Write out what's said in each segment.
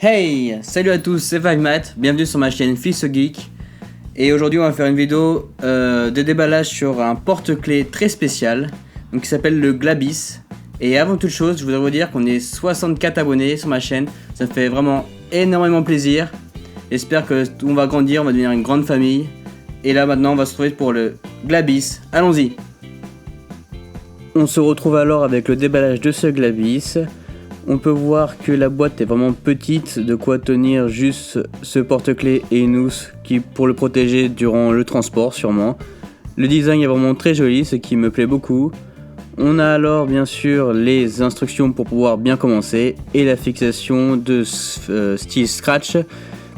Hey, salut à tous, c'est Vagmat, bienvenue sur ma chaîne Fils Geek. Et aujourd'hui on va faire une vidéo de déballage sur un porte-clés très spécial donc, qui s'appelle le Glabis. Et avant toute chose, je voudrais vous dire qu'on est 64 abonnés sur ma chaîne, ça me fait vraiment énormément plaisir. J'espère qu'on va grandir, on va devenir une grande famille. Et là maintenant on va se retrouver pour le Glabis, allons-y. On se retrouve alors avec le déballage de ce Glabis. On peut voir que la boîte est vraiment petite, de quoi tenir juste ce porte-clés et une housse pour le protéger durant le transport sûrement. Le design est vraiment très joli, ce qui me plaît beaucoup. On a alors bien sûr les instructions pour pouvoir bien commencer et la fixation de style scratch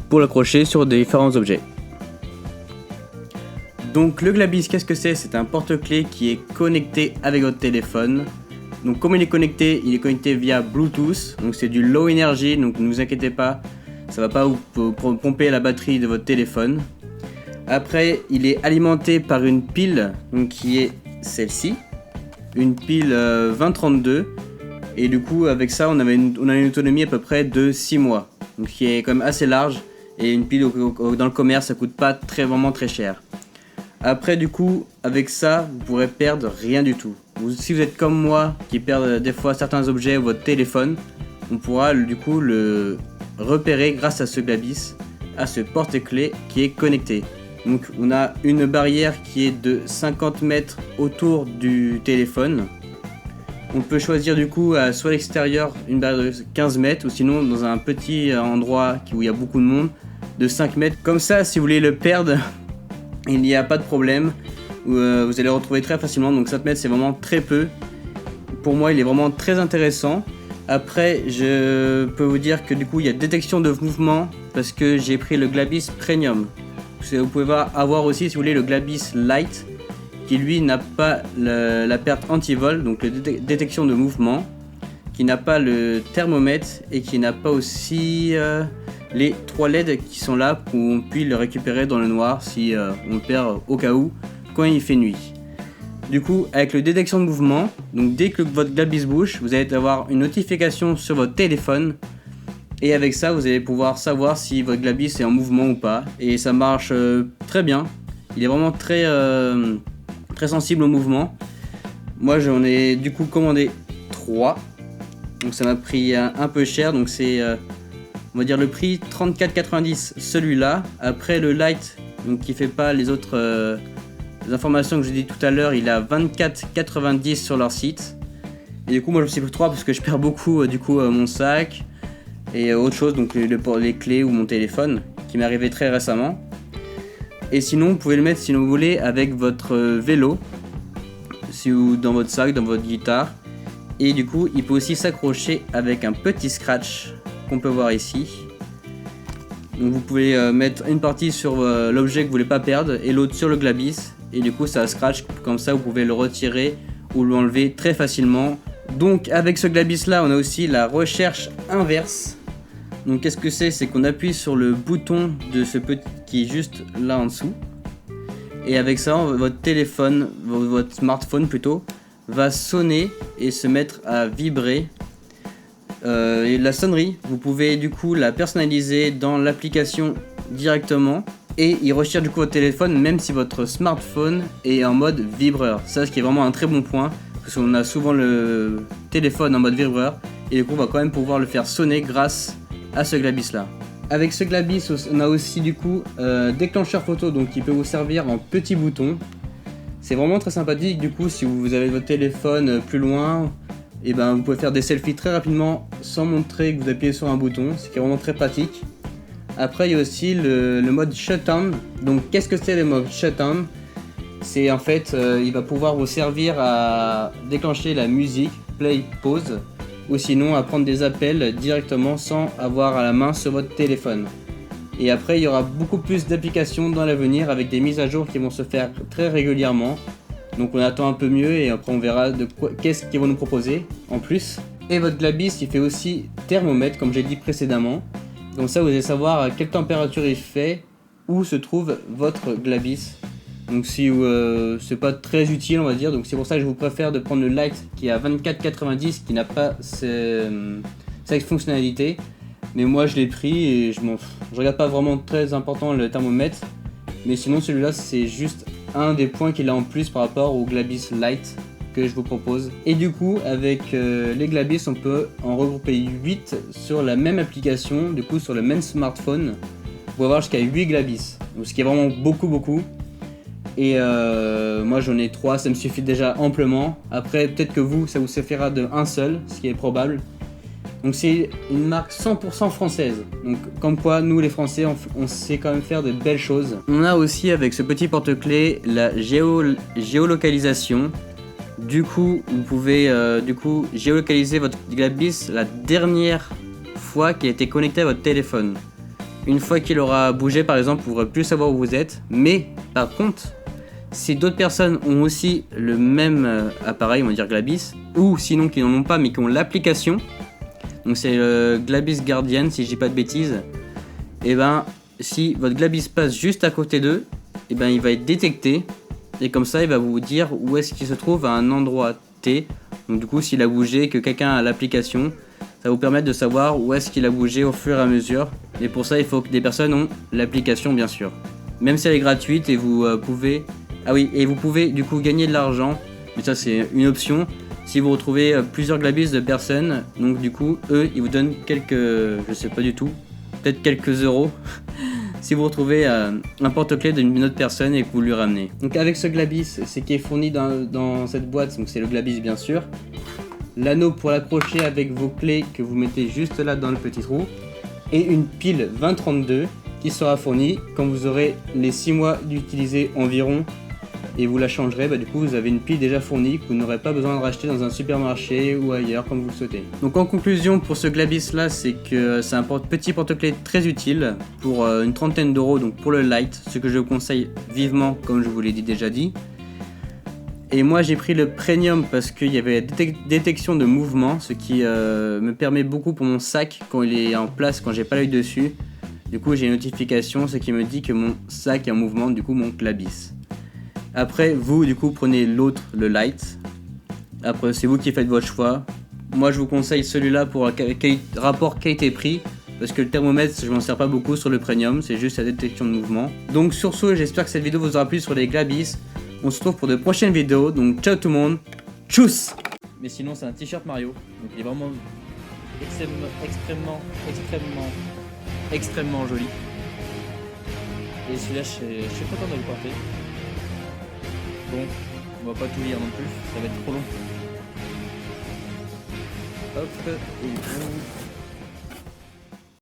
pour l'accrocher sur différents objets. Donc le Glabis, qu'est-ce que c'est? C'est un porte-clés qui est connecté avec votre téléphone. Donc comme il est connecté via Bluetooth, donc c'est du low energy, donc ne vous inquiétez pas, ça va pas vous pomper la batterie de votre téléphone. Après il est alimenté par une pile donc, qui est celle-ci, une pile 2032, et du coup avec ça on a une autonomie à peu près de 6 mois, donc qui est quand même assez large, et une pile dans le commerce ça coûte pas vraiment très cher. Après du coup avec ça vous pourrez perdre rien du tout. Si vous êtes comme moi qui perd des fois certains objets ou votre téléphone, on pourra du coup le repérer grâce à ce Glabis, à ce porte-clés qui est connecté. Donc on a une barrière qui est de 50 mètres autour du téléphone. On peut choisir du coup soit à l'extérieur une barrière de 15 mètres ou sinon dans un petit endroit où il y a beaucoup de monde de 5 mètres. Comme ça si vous voulez le perdre, il n'y a pas de problème. Vous allez le retrouver très facilement, donc 5 mètres c'est vraiment très peu. Pour moi il est vraiment très intéressant. Après je peux vous dire que du coup il y a détection de mouvement parce que j'ai pris le Glabis Premium. Vous pouvez avoir aussi si vous voulez le Glabis Light qui lui n'a pas la perte anti-vol, donc la détection de mouvement, qui n'a pas le thermomètre et qui n'a pas aussi les 3 LED qui sont là pour qu'on puisse le récupérer dans le noir si on le perd au cas où quand il fait nuit. Du coup avec le détection de mouvement, donc dès que votre Glabis bouge, vous allez avoir une notification sur votre téléphone et avec ça vous allez pouvoir savoir si votre Glabis est en mouvement ou pas, et ça marche très bien. Il est vraiment très sensible au mouvement. Moi j'en ai du coup commandé 3, donc ça m'a pris un peu cher, donc c'est on va dire le prix 34,90 celui-là. Après le Light donc qui fait pas les autres les informations que j'ai dit tout à l'heure, il est à 24,90 sur leur site. Et du coup moi je me suis pris 3 parce que je perds beaucoup mon sac et autre chose, donc les clés ou mon téléphone qui m'est arrivé très récemment. Et sinon vous pouvez le mettre si vous voulez avec votre vélo, ou dans votre sac, dans votre guitare. Et du coup il peut aussi s'accrocher avec un petit scratch qu'on peut voir ici. Donc vous pouvez mettre une partie sur l'objet que vous voulez pas perdre et l'autre sur le Glabis, et du coup ça scratch, comme ça vous pouvez le retirer ou l'enlever très facilement. Donc avec ce Glabis là on a aussi la recherche inverse. Donc qu'est-ce que c'est qu'on appuie sur le bouton de ce petit qui est juste là en dessous, et avec ça votre téléphone, votre smartphone plutôt, va sonner et se mettre à vibrer. Et la sonnerie, vous pouvez du coup la personnaliser dans l'application directement, et il recherche du coup votre téléphone même si votre smartphone est en mode vibreur. Ça, ce qui est vraiment un très bon point, parce qu'on a souvent le téléphone en mode vibreur et du coup on va quand même pouvoir le faire sonner grâce à ce Glabis là. Avec ce Glabis on a aussi du coup déclencheur photo, donc qui peut vous servir en petit bouton. C'est vraiment très sympathique du coup si vous avez votre téléphone plus loin, et ben vous pouvez faire des selfies très rapidement sans montrer que vous appuyez sur un bouton, ce qui est vraiment très pratique. Après il y a aussi le mode shutdown. Donc qu'est-ce que c'est le mode shutdown? C'est en fait il va pouvoir vous servir à déclencher la musique, play, pause, ou sinon à prendre des appels directement sans avoir à la main sur votre téléphone. Et après il y aura beaucoup plus d'applications dans l'avenir avec des mises à jour qui vont se faire très régulièrement. Donc on attend un peu mieux et après on verra qu'est-ce qu'ils vont nous proposer en plus. Et votre Glabis il fait aussi thermomètre comme j'ai dit précédemment. Donc ça vous allez savoir à quelle température il fait, où se trouve votre Glabis. Donc si c'est pas très utile on va dire, donc c'est pour ça que je vous préfère de prendre le Light qui est à 24,90 qui n'a pas cette fonctionnalité. Mais moi je l'ai pris et je regarde pas vraiment très important le thermomètre. Mais sinon celui-là c'est juste un des points qu'il a en plus par rapport au Glabis Lite que je vous propose. Et du coup avec les Glabis on peut en regrouper 8 sur la même application, du coup sur le même smartphone. Vous pouvez avoir jusqu'à 8 Glabis, donc ce qui est vraiment beaucoup. Et moi j'en ai 3, ça me suffit déjà amplement. Après peut-être que vous ça vous suffira de un seul, ce qui est probable. Donc c'est une marque 100% française. Donc comme quoi nous les Français on sait quand même faire de belles choses. On a aussi avec ce petit porte-clés la géolocalisation. Du coup vous pouvez géolocaliser votre Glabis la dernière fois qu'il a été connecté à votre téléphone. Une fois qu'il aura bougé par exemple, vous ne pourrez plus savoir où vous êtes. Mais par contre, si d'autres personnes ont aussi le même appareil, on va dire Glabis, ou sinon qui n'en ont pas mais qui ont l'application, donc c'est le Glabis Guardian si je dis pas de bêtises, et ben si votre Glabis passe juste à côté d'eux, et ben il va être détecté et comme ça il va vous dire où est-ce qu'il se trouve à un endroit T. Donc du coup s'il a bougé, que quelqu'un a l'application, ça va vous permettre de savoir où est-ce qu'il a bougé au fur et à mesure. Et pour ça il faut que des personnes ont l'application bien sûr. Même si elle est gratuite et vous pouvez... Ah oui, et vous pouvez du coup gagner de l'argent, mais ça c'est une option. Si vous retrouvez plusieurs Glabis de personnes, donc du coup, eux, ils vous donnent quelques, je sais pas du tout, peut-être quelques euros, si vous retrouvez un porte-clés d'une autre personne et que vous lui ramenez. Donc avec ce Glabis, c'est qui est fourni dans cette boîte, donc c'est le Glabis bien sûr. L'anneau pour l'accrocher avec vos clés que vous mettez juste là dans le petit trou. Et une pile 2032 qui sera fournie quand vous aurez les 6 mois d'utiliser environ. Et vous la changerez, du coup vous avez une pile déjà fournie que vous n'aurez pas besoin de racheter dans un supermarché ou ailleurs comme vous le souhaitez. Donc en conclusion pour ce Glabis là, c'est que c'est un petit porte-clés très utile pour une trentaine d'euros, donc pour le Lite, ce que je vous conseille vivement comme je vous l'ai déjà dit. Et moi j'ai pris le Premium parce qu'il y avait détection de mouvement, ce qui me permet beaucoup pour mon sac quand il est en place, quand j'ai pas l'œil dessus. Du coup j'ai une notification, ce qui me dit que mon sac est en mouvement, du coup mon Glabis. Après, vous, du coup, prenez l'autre, le Lite. Après, c'est vous qui faites votre choix. Moi, je vous conseille celui-là pour rapport qualité-prix. Parce que le thermomètre, je m'en sers pas beaucoup sur le Premium. C'est juste la détection de mouvement. Donc, sur ce, j'espère que cette vidéo vous aura plu sur les Glabis. On se retrouve pour de prochaines vidéos. Donc, ciao tout le monde. Tchuss! Mais sinon, c'est un t-shirt Mario. Donc, il est vraiment extrêmement joli. Et celui-là, je suis content de le porter. Bon, on va pas tout lire non plus, ça va être trop long. Hop, et boum.